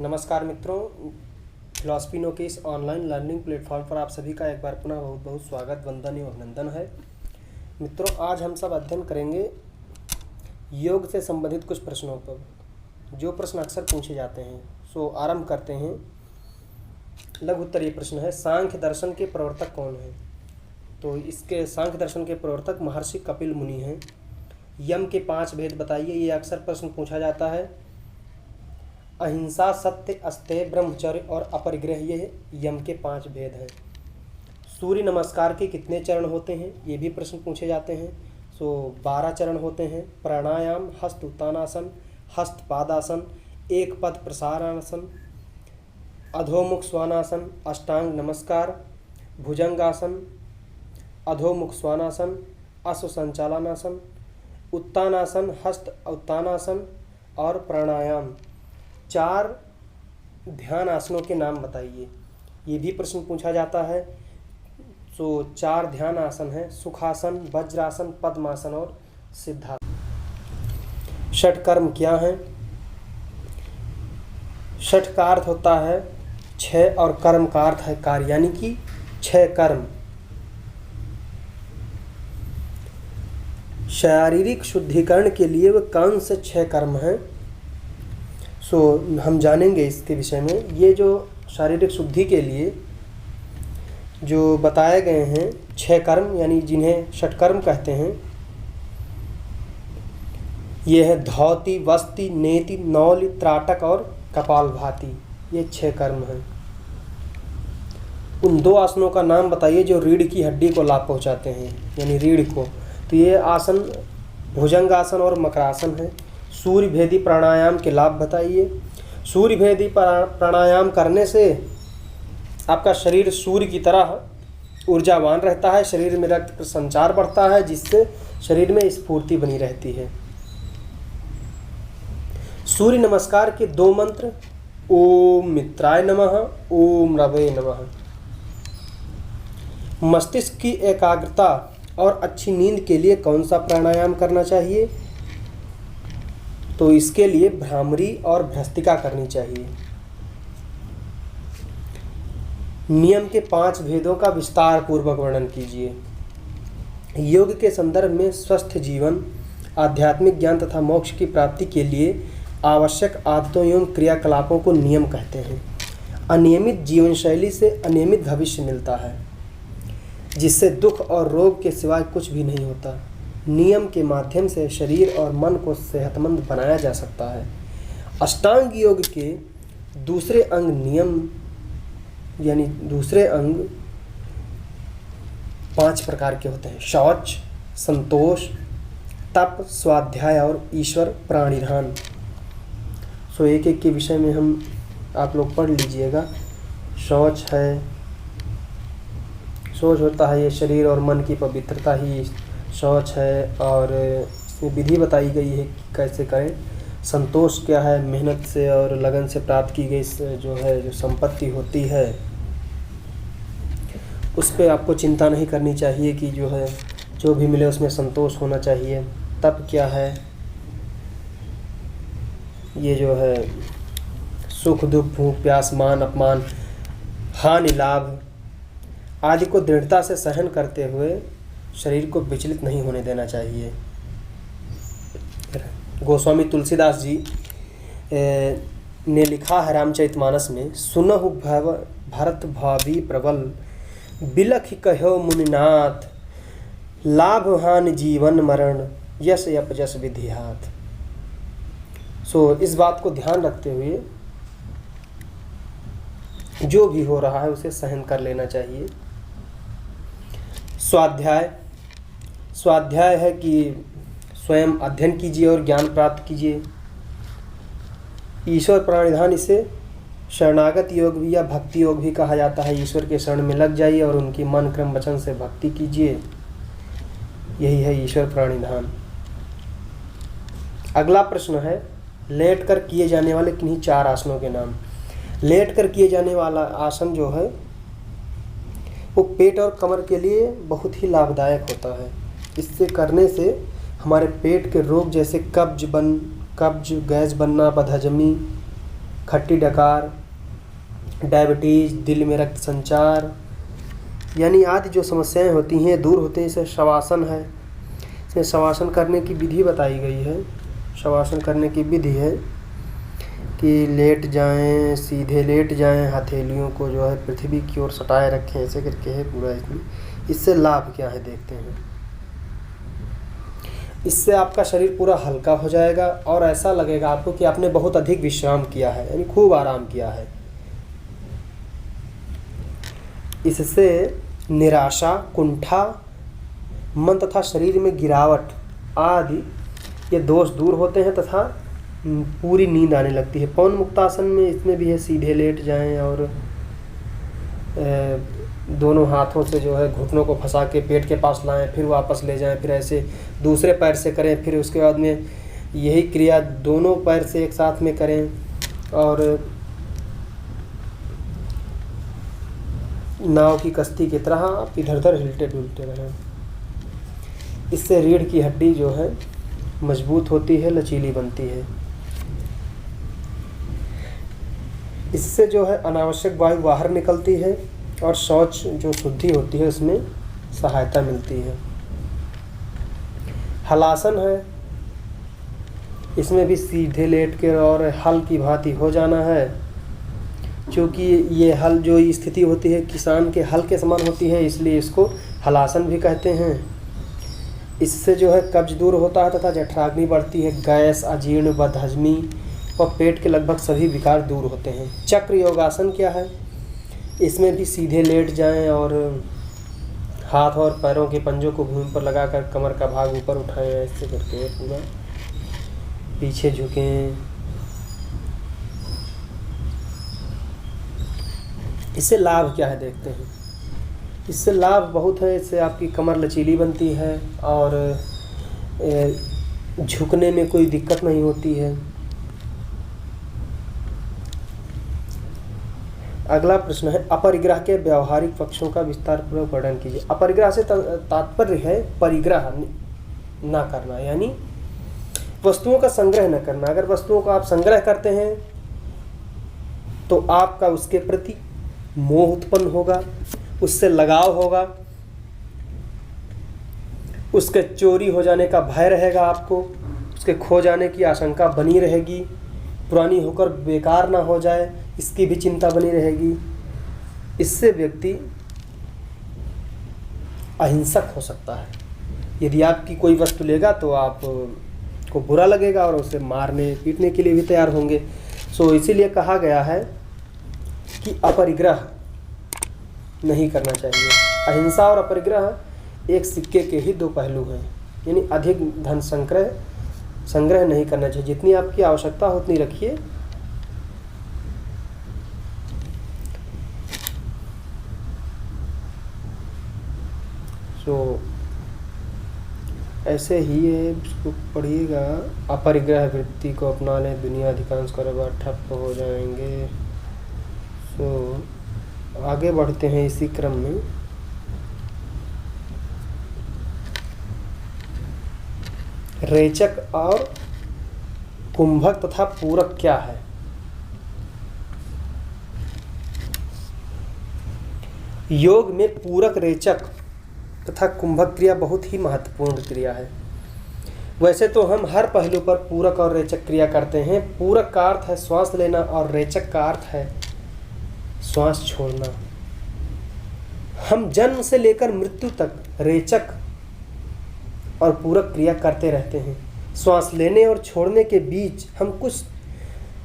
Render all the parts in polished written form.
नमस्कार मित्रों, philosophy no के इस ऑनलाइन लर्निंग प्लेटफॉर्म पर आप सभी का एक बार पुनः बहुत बहुत स्वागत, वंदन एवं अभिनंदन है। मित्रों, आज हम सब अध्ययन करेंगे योग से संबंधित कुछ प्रश्नों पर, जो प्रश्न अक्सर पूछे जाते हैं। सो आरंभ करते हैं। लघु उत्तरीय प्रश्न है, सांख्य दर्शन के प्रवर्तक कौन है? तो इसके सांख्य दर्शन के प्रवर्तक महर्षि कपिल मुनि हैं। यम के 5 भेद बताइए, ये अक्सर प्रश्न पूछा जाता है। अहिंसा, सत्य, अस्तेय, ब्रह्मचर्य और अपरिग्रह, ये यम के 5 भेद हैं। सूर्य नमस्कार के कितने चरण होते हैं? ये भी प्रश्न पूछे जाते हैं। 12 चरण होते हैं। प्राणायाम, हस्त उत्तानासन, हस्त पादासन, एक पद प्रसारासन, अधोमुख स्वानासन, अष्टांग नमस्कार, भुजंगासन, अधोमुख स्वानासन, अश्व संचालनासन, उत्तानासन, हस्त उत्तानासन और प्राणायाम। 4 ध्यान आसनों के नाम बताइए, ये भी प्रश्न पूछा जाता है। 4 ध्यान आसन हैं, सुखासन, वज्रासन, पद्मासन और सिद्धासन। षट कर्म क्या हैं? षट का अर्थ होता है 6 और कर्म का अर्थ है कार्य, यानी कि 6 कर्म। शारीरिक शुद्धिकरण के लिए वे कौन से 6 कर्म हैं? हम जानेंगे इसके विषय में। ये जो शारीरिक शुद्धि के लिए जो बताए गए हैं 6 कर्म, यानी जिन्हें षटकर्म कहते हैं, ये है धौति, वस्ति, नेति, नौलि, त्राटक और कपालभाति। ये 6 कर्म हैं। उन 2 आसनों का नाम बताइए जो रीढ़ की हड्डी को लाभ पहुंचाते हैं, यानी रीढ़ को। तो ये आसन भुजंगासन और मकरासन है। सूर्य भेदी प्राणायाम के लाभ बताइए। सूर्य भेदी प्राणायाम करने से आपका शरीर सूर्य की तरह ऊर्जावान रहता है, शरीर में रक्त का संचार बढ़ता है, जिससे शरीर में स्फूर्ति बनी रहती है। सूर्य नमस्कार के 2 मंत्र, ओम मित्राय नमः, ओम रवे नमः। मस्तिष्क की एकाग्रता और अच्छी नींद के लिए कौन सा प्राणायाम करना चाहिए? तो इसके लिए भ्रामरी और भ्रस्तिका करनी चाहिए। नियम के 5 भेदों का विस्तार पूर्वक वर्णन कीजिए। योग के संदर्भ में स्वस्थ जीवन, आध्यात्मिक ज्ञान तथा मोक्ष की प्राप्ति के लिए आवश्यक आदतों एवं क्रियाकलापों को नियम कहते हैं। अनियमित जीवन शैली से अनियमित भविष्य मिलता है, जिससे दुख और रोग के सिवाय कुछ भी नहीं होता। नियम के माध्यम से शरीर और मन को सेहतमंद बनाया जा सकता है। अष्टांग योग के दूसरे अंग नियम, यानी दूसरे अंग 5 प्रकार के होते हैं। शौच, संतोष, तप, स्वाध्याय और ईश्वर प्राणिधान। एक एक के विषय में हम आप लोग पढ़ लीजिएगा। शौच है, शौच होता है ये शरीर और मन की पवित्रता ही शौच है, और इसमें विधि बताई गई है कि कैसे करें। संतोष क्या है? मेहनत से और लगन से प्राप्त की गई जो संपत्ति होती है, उस पर आपको चिंता नहीं करनी चाहिए कि जो भी मिले उसमें संतोष होना चाहिए। तप क्या है? ये जो है सुख दुख, भूख प्यास, मान अपमान, हानि लाभ आदि को दृढ़ता से सहन करते हुए शरीर को विचलित नहीं होने देना चाहिए। गोस्वामी तुलसीदास जी ने लिखा है रामचरितमानस में, सुनहु भरत भावी प्रबल, बिलख कहो मुनिनाथ, लाभ हानि जीवन मरण, यश अपजस विधि हाथ। इस बात को ध्यान रखते हुए जो भी हो रहा है उसे सहन कर लेना चाहिए। स्वाध्याय है कि स्वयं अध्ययन कीजिए और ज्ञान प्राप्त कीजिए। ईश्वर प्राणिधान, इसे शरणागत योग भी या भक्ति योग भी कहा जाता है। ईश्वर के शरण में लग जाइए और उनकी मन क्रम वचन से भक्ति कीजिए, यही है ईश्वर प्राणिधान। अगला प्रश्न है, लेट कर किए जाने वाले किन्हीं 4 आसनों के नाम। लेट कर किए जाने वाला आसन जो है वो पेट और कमर के लिए बहुत ही लाभदायक होता है। इससे करने से हमारे पेट के रोग जैसे कब्ज, गैस बनना, बदहजमी खट्टी डकार, डायबिटीज़, दिल में रक्त संचार यानी आदि जो समस्याएं होती हैं दूर होते हैं। इसे शवासन है। इसमें शवासन करने की विधि बताई गई है। शवासन करने की विधि है कि लेट जाएं, सीधे लेट जाएं, हथेलियों को जो है पृथ्वी की ओर सटाए रखें, ऐसे करके है पूरा। इससे लाभ क्या है देखते हैं। इससे आपका शरीर पूरा हल्का हो जाएगा और ऐसा लगेगा आपको कि आपने बहुत अधिक विश्राम किया है, यानी खूब आराम किया है। इससे निराशा, कुंठा, मन तथा शरीर में गिरावट आदि ये दोष दूर होते हैं तथा पूरी नींद आने लगती है। पवन मुक्तासन में इसमें भी है, सीधे लेट जाएं और दोनों हाथों से जो है घुटनों को फंसा के पेट के पास लाएं, फिर वापस ले जाएं, फिर ऐसे दूसरे पैर से करें, फिर उसके बाद में यही क्रिया दोनों पैर से एक साथ में करें और नाव की कश्ती की तरह आप इधर उधर हिलते डुलते रहें। इससे रीढ़ की हड्डी जो है मजबूत होती है, लचीली बनती है। इससे जो है अनावश्यक वायु बाहर निकलती है और शौच जो शुद्धि होती है उसमें सहायता मिलती है। हलासन है। इसमें भी सीधे लेट कर और हल की भांति हो जाना है, क्योंकि ये हल जो स्थिति होती है किसान के हल के समान होती है, इसलिए इसको हलासन भी कहते हैं। इससे जो है कब्ज दूर होता है तथा जठराग्नि बढ़ती है। गैस, अजीर्ण, बदहजमी और पेट के लगभग सभी विकार दूर होते हैं। चक्र योगासन क्या है? इसमें भी सीधे लेट जाएं और हाथ और पैरों के पंजों को भूमि पर लगाकर कमर का भाग ऊपर उठाएं, ऐसे करके पूरा पीछे झुकें। इससे लाभ क्या है देखते हैं। इससे लाभ बहुत है। इससे आपकी कमर लचीली बनती है और झुकने में कोई दिक्कत नहीं होती है। अगला प्रश्न है, अपरिग्रह के व्यवहारिक पक्षों का विस्तार पूर्वक वर्णन कीजिए। अपरिग्रह से तात्पर्य है परिग्रह ना करना, यानी वस्तुओं का संग्रह न करना। अगर वस्तुओं का आप संग्रह करते हैं तो आपका उसके प्रति मोह उत्पन्न होगा, उससे लगाव होगा, उसके चोरी हो जाने का भय रहेगा, आपको उसके खो जाने की आशंका बनी रहेगी, पुरानी होकर बेकार ना हो जाए इसकी भी चिंता बनी रहेगी। इससे व्यक्ति अहिंसक हो सकता है। यदि आपकी कोई वस्तु लेगा तो आप को बुरा लगेगा और उसे मारने पीटने के लिए भी तैयार होंगे। सो इसीलिए कहा गया है कि अपरिग्रह नहीं करना चाहिए। अहिंसा और अपरिग्रह एक सिक्के के ही दो पहलू हैं, यानी अधिक धन संग्रह नहीं करना चाहिए। जितनी आपकी आवश्यकता हो उतनी रखिए। सो ऐसे ही है, इसको पढ़िएगा। अपरिग्रह वृत्ति को अपना लें, दुनिया अधिकांश कारोबार ठप हो जाएंगे। सो आगे बढ़ते हैं इसी क्रम में। रेचक और कुंभक तथा पूरक क्या है? योग में पूरक, रेचक तथा कुंभक क्रिया बहुत ही महत्वपूर्ण क्रिया है। वैसे तो हम हर पहलू पर पूरक और रेचक क्रिया करते हैं। पूरक का अर्थ है श्वास लेना और रेचक का अर्थ है श्वास छोड़ना। हम जन्म से लेकर मृत्यु तक रेचक और पूरक क्रिया करते रहते हैं। श्वास लेने और छोड़ने के बीच हम कुछ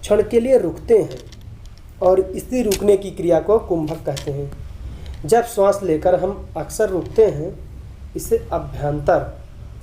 क्षण के लिए रुकते हैं और इसी रुकने की क्रिया को कुंभक कहते हैं। जब श्वास लेकर हम अक्सर रुकते हैं इसे अभ्यंतर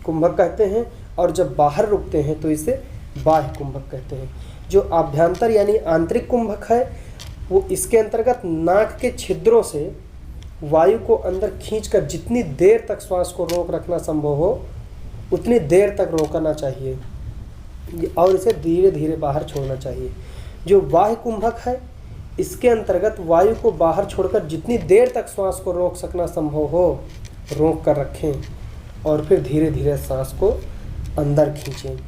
कुंभक कहते हैं, और जब बाहर रुकते हैं तो इसे बाह्य कुंभक कहते हैं। जो अभ्यंतर यानी आंतरिक कुंभक है वो इसके अंतर्गत नाक के छिद्रों से वायु को अंदर खींचकर जितनी देर तक श्वास को रोक रखना संभव हो उतनी देर तक रोकना चाहिए और इसे धीरे धीरे बाहर छोड़ना चाहिए। जो बाह्य कुंभक है इसके अंतर्गत वायु को बाहर छोड़कर जितनी देर तक श्वास को रोक सकना संभव हो रोक कर रखें और फिर धीरे धीरे सांस को अंदर खींचें।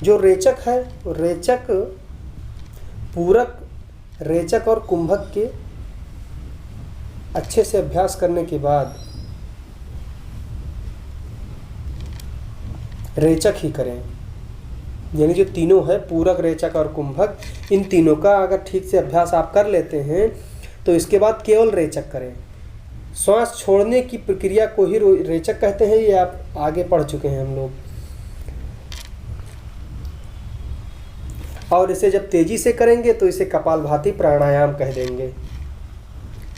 जो रेचक है, रेचक पूरक, रेचक और कुंभक के अच्छे से अभ्यास करने के बाद रेचक ही करें। यानी जो तीनों है, पूरक, रेचक और कुंभक, इन तीनों का अगर ठीक से अभ्यास आप कर लेते हैं तो इसके बाद केवल रेचक करें। श्वास छोड़ने की प्रक्रिया को ही रेचक कहते हैं, ये आप आगे पढ़ चुके हैं हम लोग। और इसे जब तेजी से करेंगे तो इसे कपालभाति प्राणायाम कह देंगे।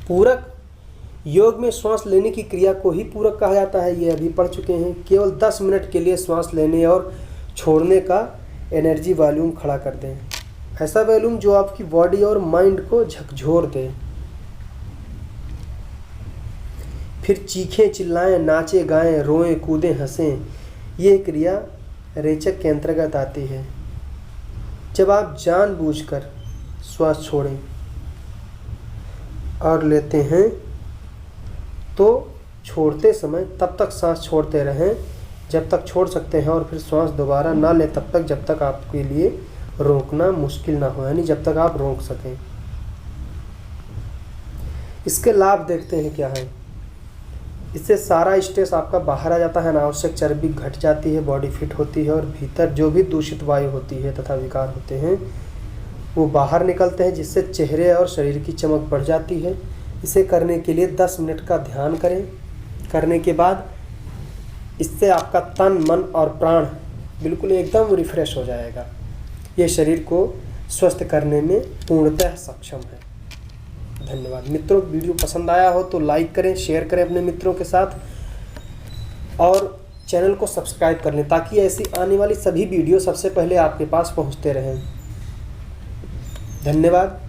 पूरक, योग में श्वास लेने की क्रिया को ही पूरक कहा जाता है, ये अभी पढ़ चुके हैं। केवल 10 मिनट के लिए श्वास लेने और छोड़ने का एनर्जी वॉल्यूम खड़ा कर दें, ऐसा वॉल्यूम जो आपकी बॉडी और माइंड को झकझोर दे। फिर चीखें, चिल्लाएं, नाचे, गाएं, रोएं, कूदें, हंसें, ये क्रिया रेचक के अंतर्गत आती है। जब आप जानबूझकर श्वास छोड़ें और लेते हैं तो छोड़ते समय तब तक सांस छोड़ते रहें जब तक छोड़ सकते हैं, और फिर श्वास दोबारा ना लें तब तक जब तक आपके लिए रोकना मुश्किल ना हो, यानी जब तक आप रोक सकें। इसके लाभ देखते हैं क्या है। इससे सारा स्ट्रेस आपका बाहर आ जाता है, अनावश्यक चर्बी घट जाती है, बॉडी फिट होती है और भीतर जो भी दूषित वायु होती है तथा विकार होते हैं वो बाहर निकलते हैं, जिससे चेहरे और शरीर की चमक बढ़ जाती है। इसे करने के लिए 10 मिनट का ध्यान करें। करने के बाद इससे आपका तन, मन और प्राण बिल्कुल एकदम रिफ्रेश हो जाएगा। ये शरीर को स्वस्थ करने में पूर्णतः सक्षम है। धन्यवाद मित्रों। वीडियो पसंद आया हो तो लाइक करें, शेयर करें अपने मित्रों के साथ और चैनल को सब्सक्राइब कर लें ताकि ऐसी आने वाली सभी वीडियो सबसे पहले आपके पास पहुंचते रहें। धन्यवाद।